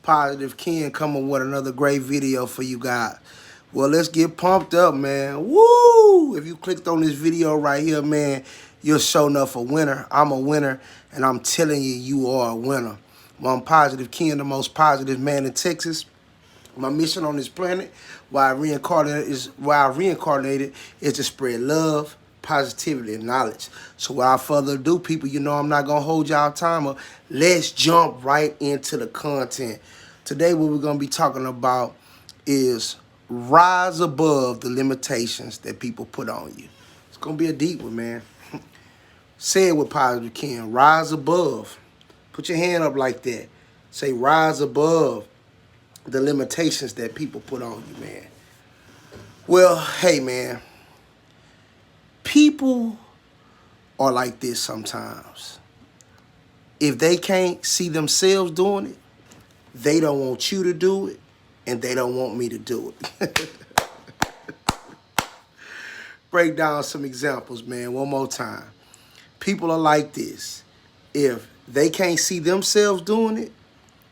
Positive Ken coming with another great video for you guys. Well, let's get pumped up, man. Woo! If you clicked on this video right here, man, you're sure enough a winner. I'm a winner, and I'm telling you, you are a winner. Well, I'm Positive Ken, the most positive man in Texas. My mission on this planet, why I reincarnated, is to spread love, positivity, and knowledge. So without further ado, people, you know I'm not gonna hold y'all timer. Let's jump right into the content. Today, what we're gonna be talking about is rise above the limitations that people put on you. It's gonna be a deep one, man. Say it with Positive Ken. Rise above. Put your hand up like that. Say rise above the limitations that people put on you, man. Well, hey, man. People are like this sometimes. If they can't see themselves doing it, they don't want you to do it, and they don't want me to do it. Break down some examples, man, one more time. People are like this. If they can't see themselves doing it,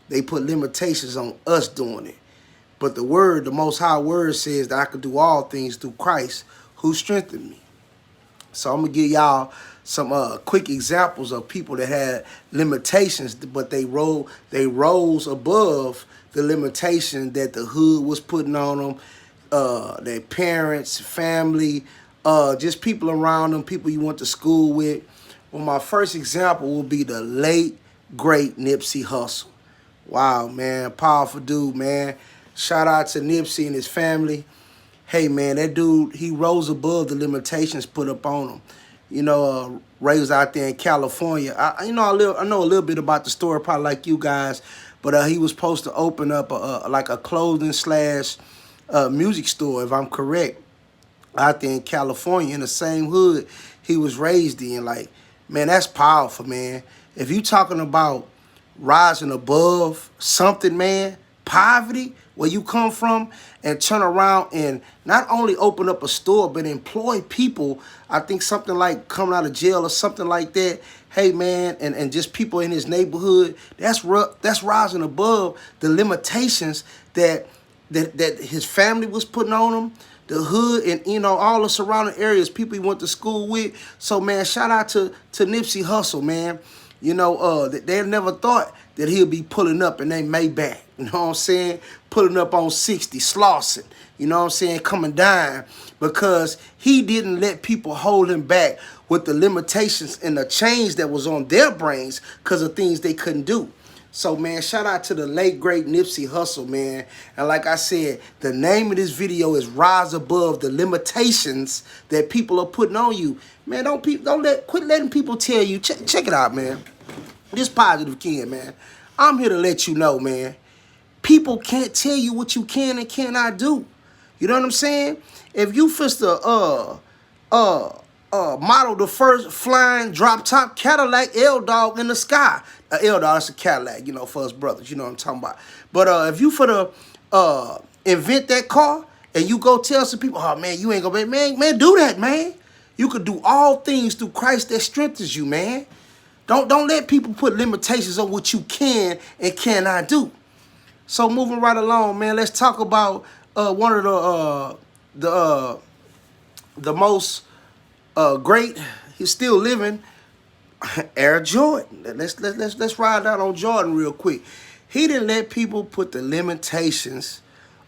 they put limitations on us doing it. But the word, the Most High word says that I can do all things through Christ who strengthened me. So I'm going to give y'all some quick examples of people that had limitations, but they rose above the limitation that the hood was putting on them, their parents, family, just people around them, people you went to school with. Well, my first example will be the late, great Nipsey Hussle. Wow, man, powerful dude, man. Shout out to Nipsey and his family. Hey, man, that dude, he rose above the limitations put up on him. You know, raised out there in California. I know a little bit about the story, probably like you guys, but he was supposed to open up like a clothing slash music store, if I'm correct, out there in California in the same hood he was raised in. Like, man, that's powerful, man. If you talking about rising above something, man, poverty, where you come from, and turn around and not only open up a store, but employ people, I think something like coming out of jail or something like that. Hey, man, and just people in his neighborhood, that's rising above the limitations that his family was putting on him, the hood, and, you know, all the surrounding areas, people he went to school with. So, man, shout out to Nipsey Hussle, man. You know, they never thought that he'll be pulling up in their Maybach, you know what I'm saying? Pulling up on 60, Slauson, you know what I'm saying? Coming down, because he didn't let people hold him back with the limitations and the change that was on their brains because of things they couldn't do. So, man, shout out to the late, great Nipsey Hussle, man. And like I said, the name of this video is Rise Above the Limitations that people are putting on you. Man, quit letting people tell you. Check it out, man. This Positive Ken, man. I'm here to let you know, man. People can't tell you what you can and cannot do. You know what I'm saying? If you fist model the first flying drop-top Cadillac L-Dog in the sky. L-Dog, that's a Cadillac, you know, for us brothers. You know what I'm talking about. But if you for the invent that car and you go tell some people, oh, man, you ain't gonna be, man, do that, man. You could do all things through Christ that strengthens you, man. Don't let people put limitations on what you can and cannot do. So moving right along, man, let's talk about one of the most great, he's still living, Air Jordan. Let's ride down on Jordan real quick. He didn't let people put the limitations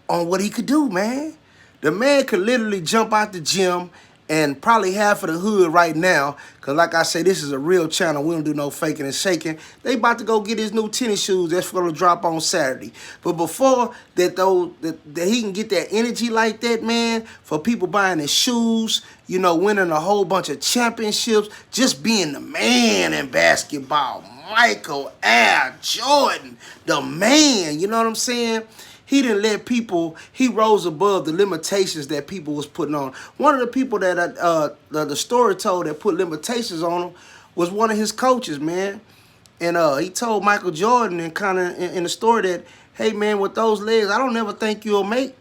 on what he could do, man. The man could literally jump out the gym and probably half of the hood right now, because like I say, this is a real channel. We don't do no faking and shaking. They about to go get his new tennis shoes that's going to drop on Saturday. But before that, though, that he can get that energy like that, man, for people buying his shoes, you know, winning a whole bunch of championships, just being the man in basketball. Michael Air Jordan, the man, you know what I'm saying? He didn't let people, he rose above the limitations that people was putting on. One of the people that the story told that put limitations on him was one of his coaches, man. And he told Michael Jordan and kind of in the story that, hey, man, with those legs, I don't ever think you'll make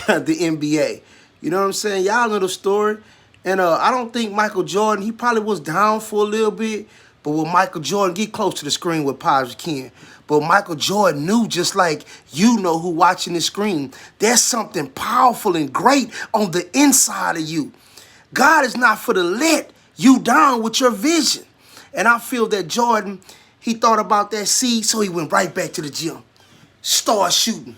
the NBA. You know what I'm saying? Y'all know the story. And I don't think Michael Jordan, he probably was down for a little bit, But with Michael Jordan, get close to the screen with Positive Ken. But Michael Jordan knew, just like you know who watching this screen, there's something powerful and great on the inside of you. God is not for to let you down with your vision. And I feel that Jordan, he thought about that seed, so he went right back to the gym. Start shooting.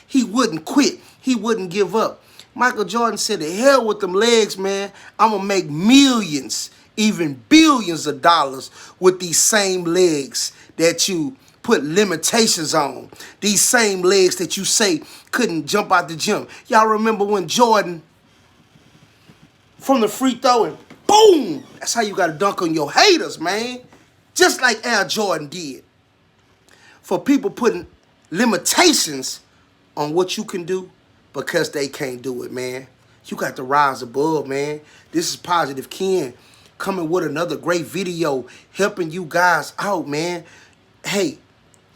He wouldn't quit. He wouldn't give up. Michael Jordan said, "The hell with them legs, man. I'm going to make millions, even billions of dollars with these same legs that you put limitations on. These same legs that you say couldn't jump out the gym." Y'all remember when Jordan, from the free throw, and boom, that's how you got to dunk on your haters, man. Just like Air Jordan did. For people putting limitations on what you can do because they can't do it, man. You got to rise above, man. This is Positive Ken coming with another great video helping you guys out, man. Hey,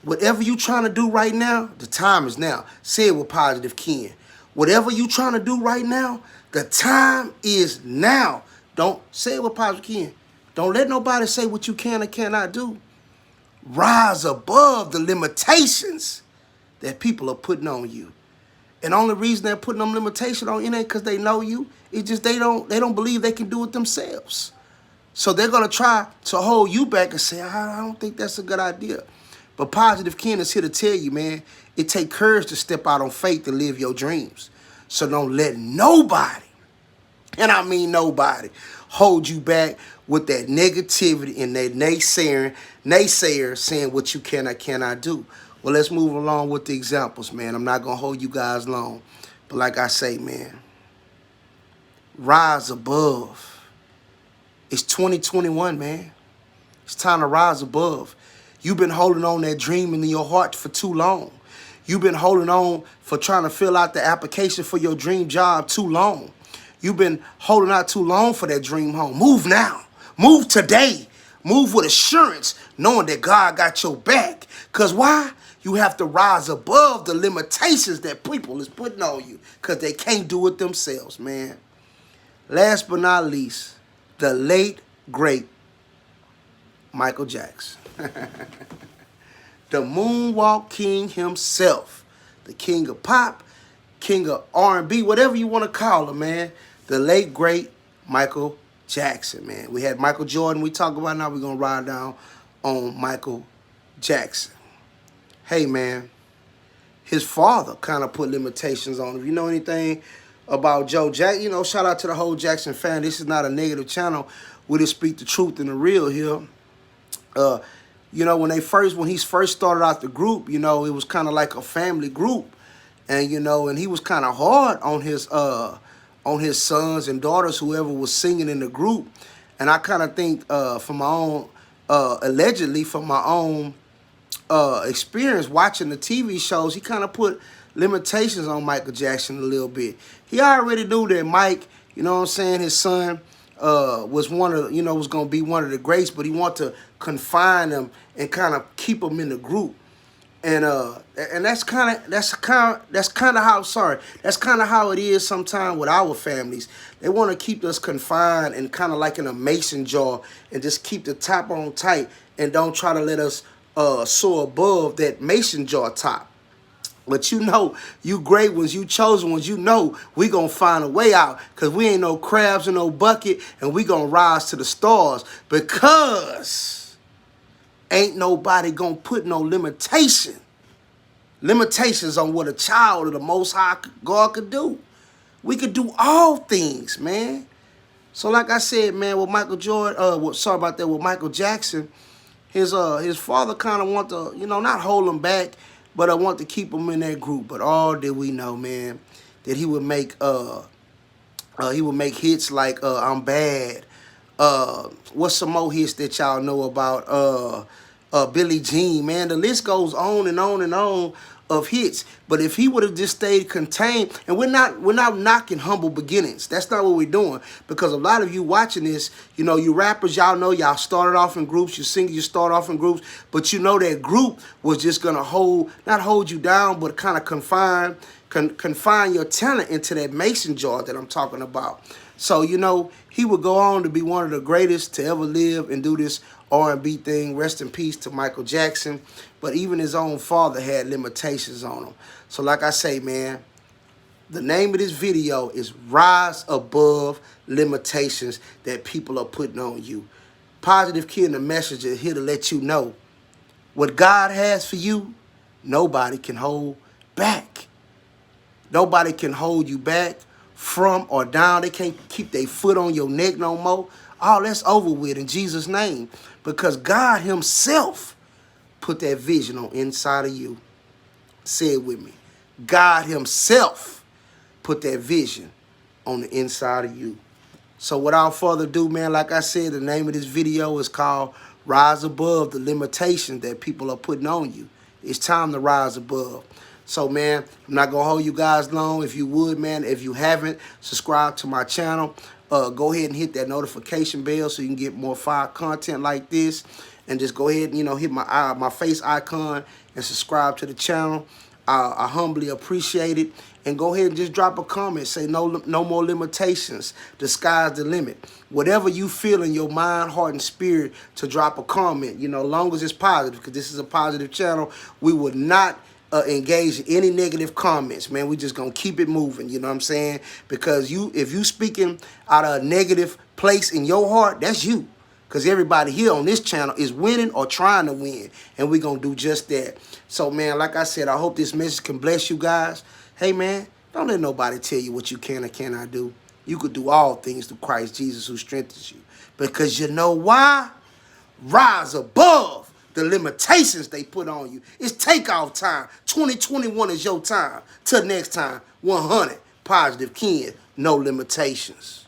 whatever you trying to do right now, the time is now. Say it with Positive Ken. Whatever you trying to do right now, the time is now. Don't say it with Positive Ken. Don't let nobody say what you can or cannot do. Rise above the limitations that people are putting on you. And the only reason they're putting them limitations on you ain't because they know you. It's just they don't believe they can do it themselves. So they're going to try to hold you back and say, I don't think that's a good idea. But Positive Ken is here to tell you, man, it takes courage to step out on faith to live your dreams. So don't let nobody, and I mean nobody, hold you back with that negativity and that naysayer saying what you can or cannot do. Well, let's move along with the examples, man. I'm not going to hold you guys long. But like I say, man, rise above. It's 2021, man. It's time to rise above. You've been holding on that dream in your heart for too long. You've been holding on for trying to fill out the application for your dream job too long. You've been holding out too long for that dream home. Move now. Move today. Move with assurance, knowing that God got your back. Because why? You have to rise above the limitations that people is putting on you because they can't do it themselves, man. Last but not least, the late, great Michael Jackson. The Moonwalk King himself. The king of pop, king of R&B, whatever you want to call him, man. The late, great Michael Jackson, man. We had Michael Jordan we talk about. Now we're going to ride down on Michael Jackson. Hey, man, his father kind of put limitations on him. If you know anything about Joe Jackson, you know, shout out to the whole Jackson fan. This is not a negative channel. We just speak the truth and the real here. You know, when he first started out the group, you know, it was kind of like a family group. And, you know, and he was kind of hard on his sons and daughters, whoever was singing in the group. And I kind of think from my own, allegedly from my own experience watching the TV shows, he kind of put limitations on Michael Jackson a little bit. He already knew that Mike, you know what I'm saying, his son was was going to be one of the greats, but he wanted to confine him and kind of keep him in the group. And that's kind of how it is sometimes with our families. They want to keep us confined and kind of like in a mason jar and just keep the top on tight and don't try to let us soar above that mason jar top. But you know, you great ones, you chosen ones, you know we going to find a way out because we ain't no crabs in no bucket and we going to rise to the stars because ain't nobody going to put no limitations on what a child of the Most High God could do. We could do all things, man. So like I said, man, with Michael Jordan, with Michael Jackson, his father kind of want to, you know, not hold him back, but I want to keep him in that group. But all did we know, man, that he would make hits like I'm Bad. What's some more hits that y'all know about? Billie Jean, man. The list goes on and on and on of hits. But if he would have just stayed contained, and we're not knocking humble beginnings. That's not what we're doing. Because a lot of you watching this, you know, you rappers, y'all know y'all started off in groups, you singers, you start off in groups, but you know that group was just gonna not hold you down, but kind of confine your talent into that mason jar that I'm talking about. So, you know, he would go on to be one of the greatest to ever live and do this R&B thing. Rest in peace to Michael Jackson. But even his own father had limitations on him. So like I say, man, the name of this video is Rise Above Limitations that people are putting on you. Positive Kid and the Messenger here to let you know what God has for you, nobody can hold back. Nobody can hold you back from or down. They can't keep their foot on your neck no more. All that's over with in Jesus' name. Because God himself put that vision on inside of you. Say it with me. God himself put that vision on the inside of you. So without further ado, man, like I said, the name of this video is called Rise Above the Limitations that people are putting on you. It's time to rise above. So, man, I'm not going to hold you guys long. If you would, man, if you haven't, subscribe to my channel. Go ahead and hit that notification bell so you can get more fire content like this. And just go ahead and, you know, hit my face icon and subscribe to the channel. I humbly appreciate it. And go ahead and just drop a comment. Say no more limitations. The sky's the limit. Whatever you feel in your mind, heart, and spirit to drop a comment, you know, long as it's positive, because this is a positive channel, we would not engage in any negative comments, man. We just gonna keep it moving, you know what I'm saying? Because if you speaking out of a negative place in your heart, that's you. Because everybody here on this channel is winning or trying to win. And we're going to do just that. So, man, like I said, I hope this message can bless you guys. Hey, man, don't let nobody tell you what you can or cannot do. You could do all things through Christ Jesus who strengthens you. Because you know why? Rise above the limitations they put on you. It's takeoff time. 2021 is your time. Till next time, 100 Positive Kid, no limitations.